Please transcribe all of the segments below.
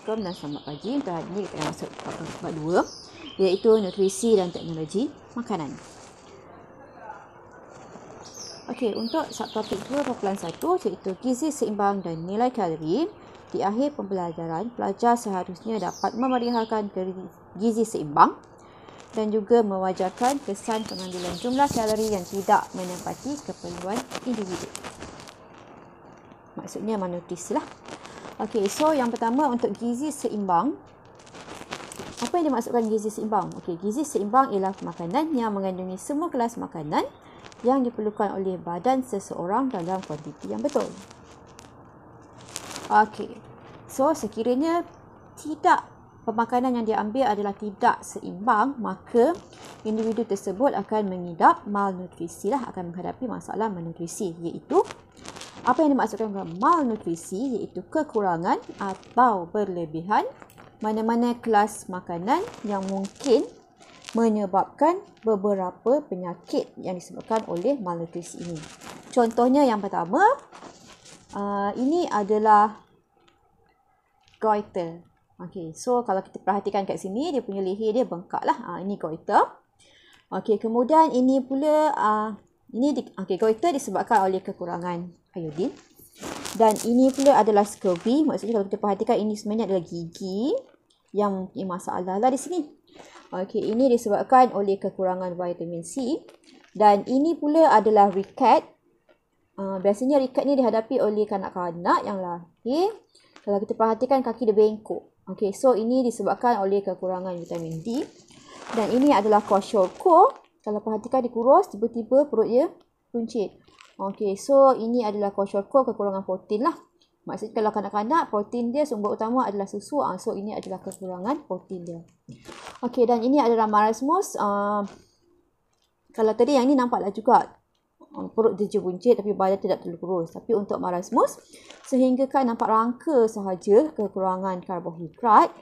Assalamualaikum dan selamat pagi. Untuk hari ini kita akan masuk bab 2, iaitu nutrisi dan teknologi makanan. Okey, untuk subtopik 2.1 iaitu gizi seimbang dan nilai kalori. Di akhir pembelajaran, pelajar seharusnya dapat memerihalkan gizi seimbang dan juga mewajarkan kesan pengambilan jumlah kalori yang tidak menempati keperluan individu. Maksudnya malnutrisi lah. Okey, so yang pertama untuk gizi seimbang. Apa yang dimaksudkan gizi seimbang? Okey, gizi seimbang ialah makanan yang mengandungi semua kelas makanan yang diperlukan oleh badan seseorang dalam kuantiti yang betul. Okey, so sekiranya pemakanan yang diambil adalah tidak seimbang, maka individu tersebut akan mengidap malnutrisi lah, akan menghadapi masalah malnutrisi, iaitu apa yang dimaksudkan dengan malnutrisi iaitu kekurangan atau berlebihan mana-mana kelas makanan yang mungkin menyebabkan beberapa penyakit yang disebabkan oleh malnutrisi ini. Contohnya yang pertama, ini adalah goiter. Okey, so kalau kita perhatikan kat sini, dia punya leher dia bengkak lah. Ini goiter. Okey, kemudian ini pula, goiter disebabkan oleh kekurangan iodin. Dan ini pula adalah scurvy. Maksudnya kalau kita perhatikan, ini sebenarnya adalah gigi yang mempunyai masalah lah di sini. Okey, ini disebabkan oleh kekurangan vitamin C. Dan ini pula adalah ricket. Biasanya ricket ni dihadapi oleh kanak-kanak yang lahir. Kalau kita perhatikan, kaki dia bengkok. Okey, so ini disebabkan oleh kekurangan vitamin D. Dan ini adalah kwashiorkor. Kalau perhatikan dia kurus, tiba-tiba perut dia puncit. Okey, so ini adalah kwashiorkor, kekurangan protein lah. Maksudnya kalau kanak-kanak, protein dia sumber utama adalah susu. So ini adalah kekurangan protein dia. Okey, dan ini adalah marasmus. Kalau tadi yang ini nampaklah juga. Perut dia je buncit tapi badan tidak terlalu kurus. Tapi untuk marasmus, sehinggakan nampak rangka sahaja kekurangan karbohidrat.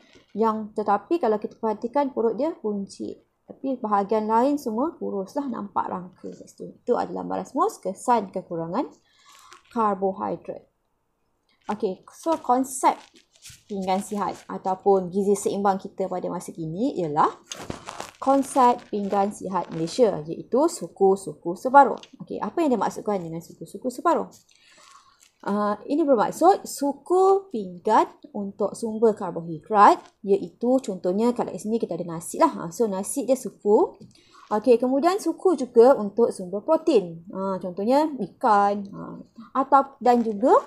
Tetapi kalau kita perhatikan, perut dia buncit. Tapi bahagian lain semua kuruslah, nampak rangka kat situ. Itu adalah marasmus, kesan kekurangan karbohidrat. Okey, so konsep pinggan sihat ataupun gizi seimbang kita pada masa kini ialah konsep pinggan sihat Malaysia, iaitu suku-suku separuh. Okey, apa yang dimaksudkan dengan suku-suku separuh? Ini bermaksud suku pinggan untuk sumber karbohidrat, iaitu contohnya kalau di sini kita ada nasi lah. So nasi dia suku. Okey, kemudian suku juga untuk sumber protein. Contohnya ikan. Dan juga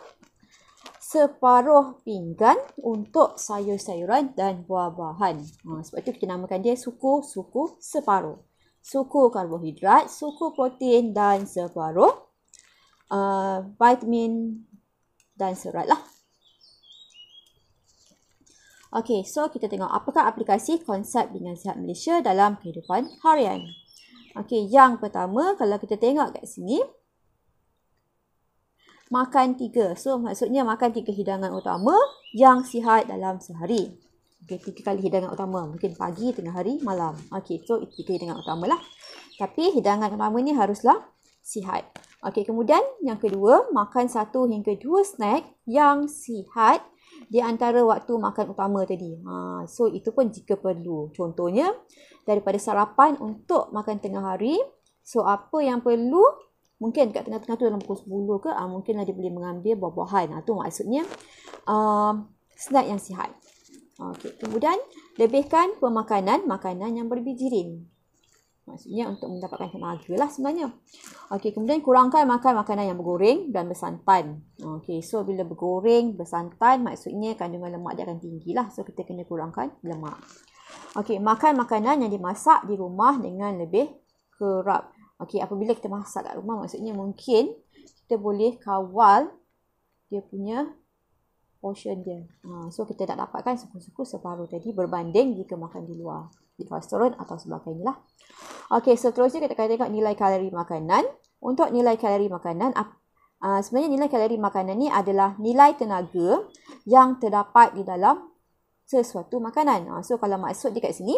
separuh pinggan untuk sayur-sayuran dan buah-buahan. Sebab itu kita namakan dia suku-suku separuh. Suku karbohidrat, suku protein dan separuh vitamin dan serat lah. Okey, so kita tengok apakah aplikasi konsep pinggan sihat Malaysia dalam kehidupan harian. Okey, yang pertama kalau kita tengok kat sini, makan 3. So maksudnya makan 3 hidangan utama yang sihat dalam sehari. Okey, 3 kali hidangan utama. Mungkin pagi, tengah hari, malam. Okey, so itu 3 hidangan utama lah. Tapi hidangan utama ni haruslah sihat. Okey, kemudian yang kedua, makan 1 hingga 2 snack yang sihat di antara waktu makan utama tadi. So itu pun jika perlu. Contohnya daripada sarapan untuk makan tengah hari. So apa yang perlu? Mungkin kat tengah-tengah tu dalam pukul 10 ke, mungkinlah dia boleh mengambil buah-buahan. Itu maksudnya snack yang sihat. Okey, kemudian lebihkan makanan yang berbijirin. Maksudnya untuk mendapatkan tenaga lah sebenarnya. Okey, kemudian kurangkan makan makanan yang bergoreng dan bersantan. Okey, so bila bergoreng, bersantan, maksudnya kandungan lemak dia akan tinggi lah. So kita kena kurangkan lemak. Okey, makan makanan yang dimasak di rumah dengan lebih kerap. Okey, apabila kita masak kat rumah, maksudnya mungkin kita boleh kawal dia punya portion dia. So kita tak dapatkan suku-suku separuh tadi berbanding jika makan di luar, di restoran atau sebagainya lah. Okey, seterusnya kita akan tengok nilai kalori makanan. Untuk nilai kalori makanan, sebenarnya nilai kalori makanan ni adalah nilai tenaga yang terdapat di dalam sesuatu makanan. So kalau maksud dia kat sini,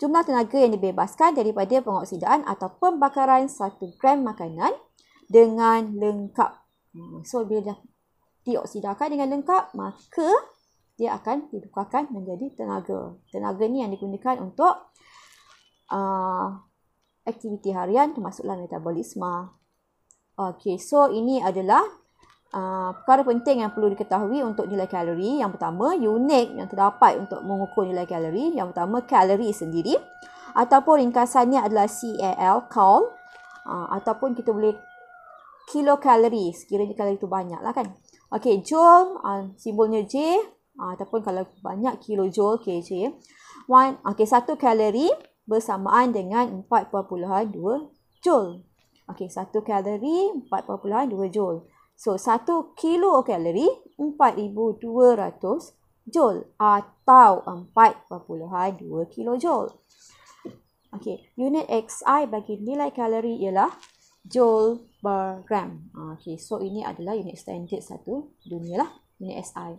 jumlah tenaga yang dibebaskan daripada pengoksidaan atau pembakaran 1 gram makanan dengan lengkap. So bila dah dioksidakan dengan lengkap, maka dia akan ditukarkan menjadi tenaga. Tenaga ni yang digunakan untuk aktiviti harian termasuklah metabolisme. Okey, so ini adalah perkara penting yang perlu diketahui untuk nilai kalori. Yang pertama, unit yang terdapat untuk mengukur nilai kalori. Yang pertama, kalori sendiri. Ataupun ringkasannya adalah CAL, ataupun kita boleh kilokalori, sekiranya kalori itu banyak lah kan. Okey, joule, simbolnya J, ataupun kalau banyak kilojoule, KJ. Okey, 1 kalori bersamaan dengan 4.2 joule. Okey, 1 kalori 4.2 joule. So, 1 kilokalori 4,200 joule atau 4.2 kilojoule. Okey, unit XI bagi nilai kalori ialah joule per gram. Okey, so ini adalah unit standard satu dunia lah, unit SI.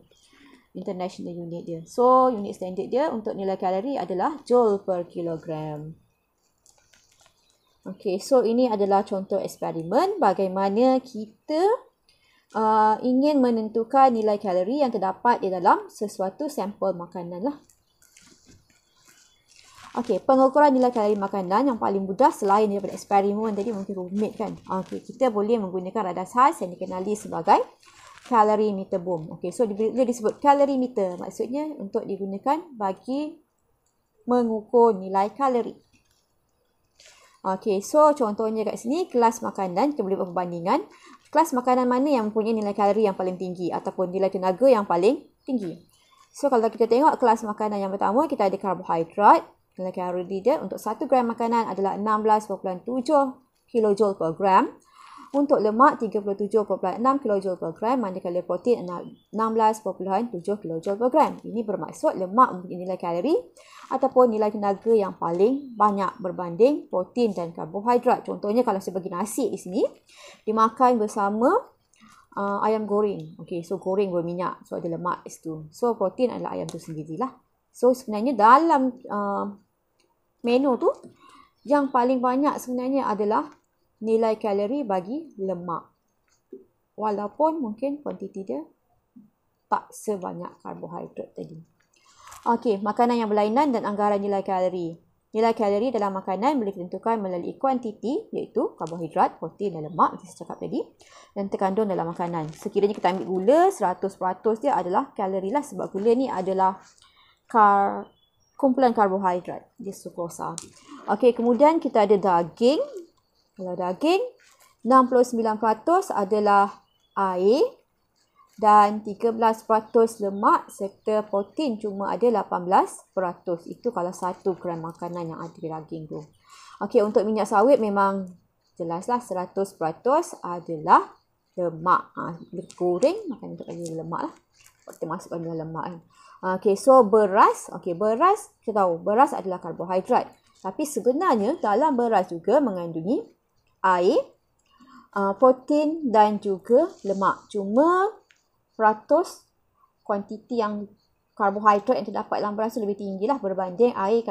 International unit dia. So, unit standard dia untuk nilai kalori adalah joule per kilogram. Okey, so ini adalah contoh eksperimen bagaimana kita ingin menentukan nilai kalori yang terdapat di dalam sesuatu sampel makanan lah. Okey, pengukuran nilai kalori makanan yang paling mudah selain daripada eksperimen tadi mungkin rumit kan. Okey, kita boleh menggunakan radas khas yang dikenali sebagai kalorimeter boom. Okey, so dia disebut kalorimeter, maksudnya untuk digunakan bagi mengukur nilai kalori. Okey, so contohnya kat sini kelas makanan, kita boleh buat perbandingan. Kelas makanan mana yang mempunyai nilai kalori yang paling tinggi ataupun nilai tenaga yang paling tinggi. So kalau kita tengok kelas makanan yang pertama, kita ada karbohidrat. Nilai kalori dia untuk 1 gram makanan adalah 16.7 kilojoule per gram. Untuk lemak 37.6 kilojoule per gram, manakala protein 16.7 kilojoule per gram. Ini bermaksud lemak mempunyai nilai kalori ataupun nilai tenaga yang paling banyak berbanding protein dan karbohidrat. Contohnya kalau saya bagi nasi di sini, dimakan bersama ayam goreng. Okey, so goreng berminyak, so ada lemak di situ. So protein adalah ayam tu sendirilah. So sebenarnya dalam menu tu yang paling banyak sebenarnya adalah nilai kalori bagi lemak. Walaupun mungkin kuantiti dia tak sebanyak karbohidrat tadi. Okey, makanan yang berlainan dan anggaran nilai kalori. Nilai kalori dalam makanan boleh ditentukan melalui kuantiti iaitu karbohidrat, protein dan lemak macam saya cakap tadi dan terkandung dalam makanan. Sekiranya kita ambil gula, 100% dia adalah kalori lah sebab gula ni adalah kumpulan karbohidrat, dia sukrosa. Okey, kemudian kita ada daging. Kalau daging, 69% adalah air dan 13% lemak serta protein cuma ada 18%. Itu kalau 1 gram makanan yang ada di daging tu. Okey, untuk minyak sawit memang jelaslah 100% adalah lemak. Bila goreng, makan untuk bagi lemak lah. Kita masukkan dalam lemak kan. Okey, so beras. Okey, beras, kita tahu beras adalah karbohidrat. Tapi sebenarnya dalam beras juga mengandungi air, protein dan juga lemak. Cuma kuantiti yang karbohidrat yang terdapat dalam beras lebih tinggi lah berbanding air,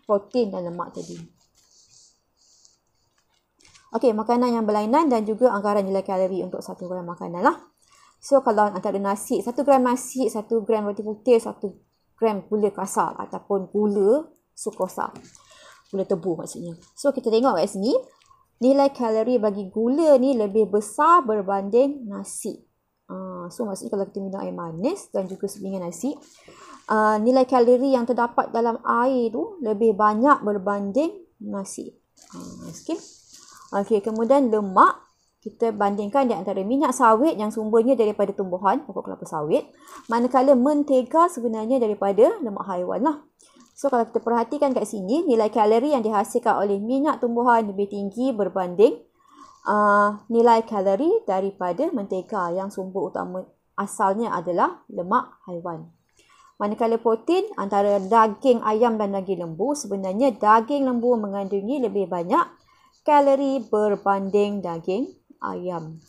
protein dan lemak tadi. Okey, makanan yang berlainan dan juga anggaran nilai kalori untuk 1 gram makanan lah. So kalau antara nasi, 1 gram nasi, 1 gram roti putih, 1 gram gula kasar ataupun gula sukrosa. Gula tebu maksudnya. So kita tengok kat sini, nilai kalori bagi gula ni lebih besar berbanding nasi. So maksudnya kalau kita minum air manis dan juga sebilangan nasi, nilai kalori yang terdapat dalam air tu lebih banyak berbanding nasi. Okey, kemudian lemak. Kita bandingkan di antara minyak sawit yang sumbernya daripada tumbuhan, pokok kelapa sawit. Manakala mentega sebenarnya daripada lemak haiwan lah. So kalau kita perhatikan kat sini, nilai kalori yang dihasilkan oleh minyak tumbuhan lebih tinggi berbanding nilai kalori daripada mentega yang sumber utama asalnya adalah lemak haiwan. Manakala protein antara daging ayam dan daging lembu, sebenarnya daging lembu mengandungi lebih banyak kalori berbanding daging ayam.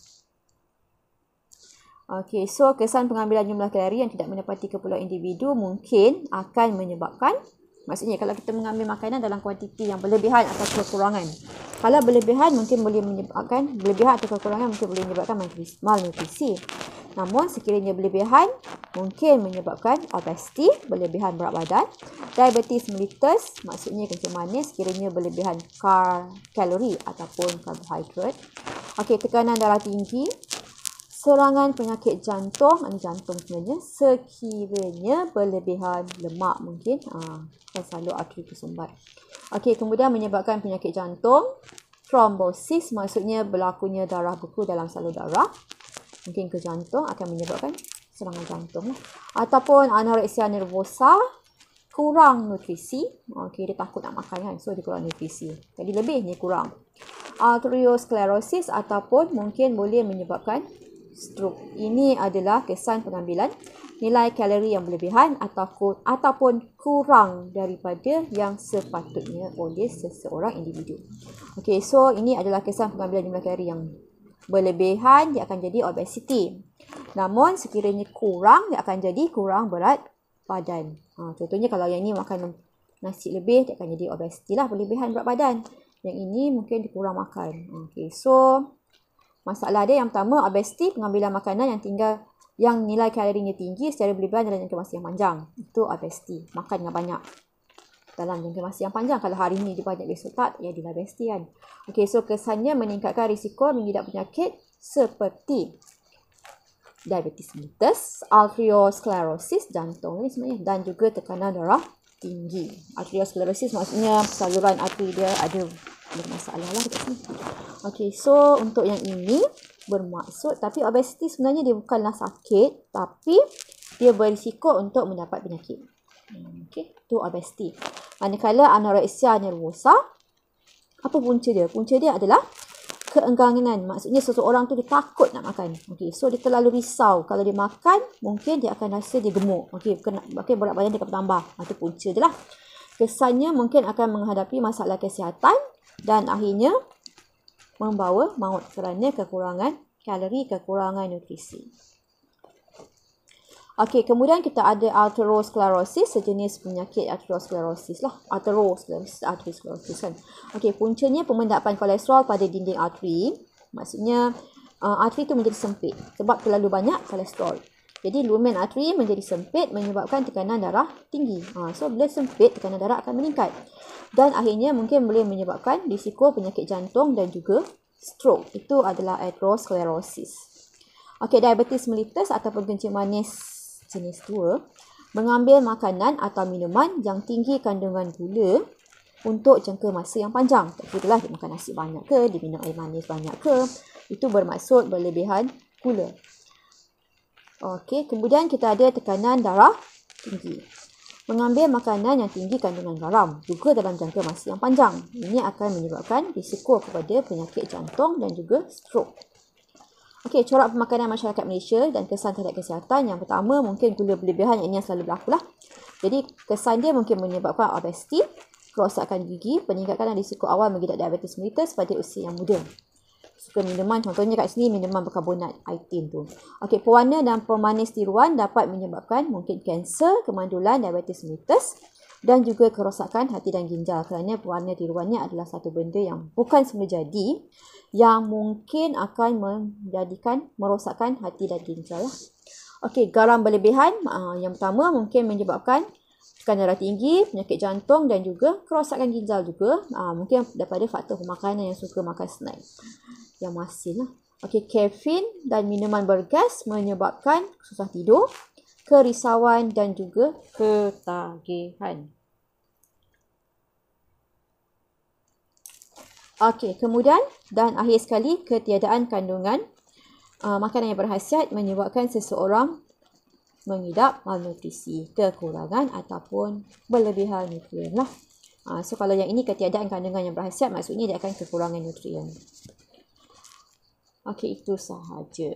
Okey, so kesan pengambilan jumlah kalori yang tidak menepati keperluan individu mungkin akan menyebabkan, maksudnya kalau kita mengambil makanan dalam kuantiti yang berlebihan atau kekurangan. Kalau berlebihan mungkin boleh menyebabkan, berlebihan atau kekurangan mungkin boleh menyebabkan malnutrisi. Namun sekiranya berlebihan mungkin menyebabkan obesiti, berlebihan berat badan. Diabetes mellitus maksudnya kencing manis sekiranya berlebihan kalori ataupun karbohidrat. Okey, tekanan darah tinggi, serangan penyakit jantung, ini jantung sebenarnya, sekiranya berlebihan lemak mungkin kan selalu arteri tersumbat. Okey, kemudian menyebabkan penyakit jantung, trombosis maksudnya berlakunya darah beku dalam salur darah, mungkin ke jantung akan menyebabkan serangan jantung ataupun anoreksia nervosa, kurang nutrisi. Okey, dia takut nak makan kan, so dia kurang nutrisi, jadi lebih ni kurang. Arteriosklerosis ataupun mungkin boleh menyebabkan stroke. Ini adalah kesan pengambilan nilai kalori yang berlebihan ataupun kurang daripada yang sepatutnya oleh seseorang individu. Okey, so ini adalah kesan pengambilan jumlah kalori yang berlebihan, dia akan jadi obesiti. Namun sekiranya kurang, dia akan jadi kurang berat badan. Contohnya kalau yang ini makan nasi lebih, dia akan jadi obesiti lah, berlebihan berat badan. Yang ini mungkin dia kurang makan. Okey, so masalah dia yang pertama, obesiti, pengambilan makanan yang nilai kalorinya tinggi secara berlebihan dalam jangka masa yang panjang. Itu obesiti, makan yang banyak dalam jangka masa yang panjang. Kalau hari ini dia banyak, besok tak, jadilah obesiti kan. Okey, so kesannya meningkatkan risiko mengidap penyakit seperti diabetes mellitus, arteriosklerosis, jantung ni sebenarnya, dan juga tekanan darah tinggi. Arteriosklerosis maksudnya saluran arteri dia ada bermasalah lah dekat sini. Okey, so untuk yang ini bermaksud, tapi obesiti sebenarnya dia bukanlah sakit, tapi dia berisiko untuk mendapat penyakit. Okey, itu obesiti. Manakala anoreksia nervosa, apa punca dia? Punca dia adalah keengganan. Maksudnya seseorang tu dia takut nak makan. Okey, so dia terlalu risau. Kalau dia makan, mungkin dia akan rasa dia gemuk. Okey, berat badan dia akan bertambah. Itu punca dia lah. Kesannya mungkin akan menghadapi masalah kesihatan dan akhirnya membawa maut kerana kekurangan kalori, kekurangan nutrisi. Okey, kemudian kita ada arteriosklerosis, sejenis penyakit arteriosklerosis lah. Arteriosklerosis kan. Okey, puncanya pemendapan kolesterol pada dinding arteri. Maksudnya arteri itu menjadi sempit sebab terlalu banyak kolesterol. Jadi lumen arteri menjadi sempit menyebabkan tekanan darah tinggi. So bila sempit, tekanan darah akan meningkat. Dan akhirnya mungkin boleh menyebabkan risiko penyakit jantung dan juga stroke. Itu adalah arteriosklerosis. Okey, diabetes mellitus ataupun kencing manis jenis 2, mengambil makanan atau minuman yang tinggi kandungan gula untuk jangka masa yang panjang. Tak kira lah dia makan nasi banyak ke, dia minum air manis banyak ke, itu bermaksud berlebihan gula. Okey, kemudian kita ada tekanan darah tinggi. Mengambil makanan yang tinggi kandungan garam juga dalam jangka masa yang panjang. Ini akan menyebabkan risiko kepada penyakit jantung dan juga stroke. Okey, corak pemakanan masyarakat Malaysia dan kesan terhadap kesihatan. Yang pertama, mungkin gula berlebihan, yang selalu berlaku lah. Jadi, kesan dia mungkin menyebabkan obesiti, kerosakan gigi, peningkatan risiko awal mengidap diabetes mellitus pada usia yang muda. Suka minuman, contohnya kat sini minuman berkarbonat, itin tu. Okey, pewarna dan pemanis tiruan dapat menyebabkan mungkin kanser, kemandulan, diabetes mellitus dan juga kerosakan hati dan ginjal kerana pewarna tiruannya adalah satu benda yang bukan semula jadi, yang mungkin akan merosakkan hati dan ginjal lah. Okey, garam berlebihan, yang pertama mungkin menyebabkan tekanan darah tinggi, penyakit jantung dan juga kerosakan ginjal juga. Mungkin daripada faktor pemakanan yang suka makan snack yang masin lah. Okey, kafein dan minuman bergas menyebabkan susah tidur, kerisauan dan juga ketagihan. Okey, kemudian dan akhir sekali, ketiadaan kandungan makanan yang berkhasiat menyebabkan seseorang mengidap malnutrisi, kekurangan ataupun berlebihan nutrien lah. So kalau yang ini ketiadaan kandungan yang berkhasiat, maksudnya dia akan kekurangan nutrien. Okey, itu sahaja.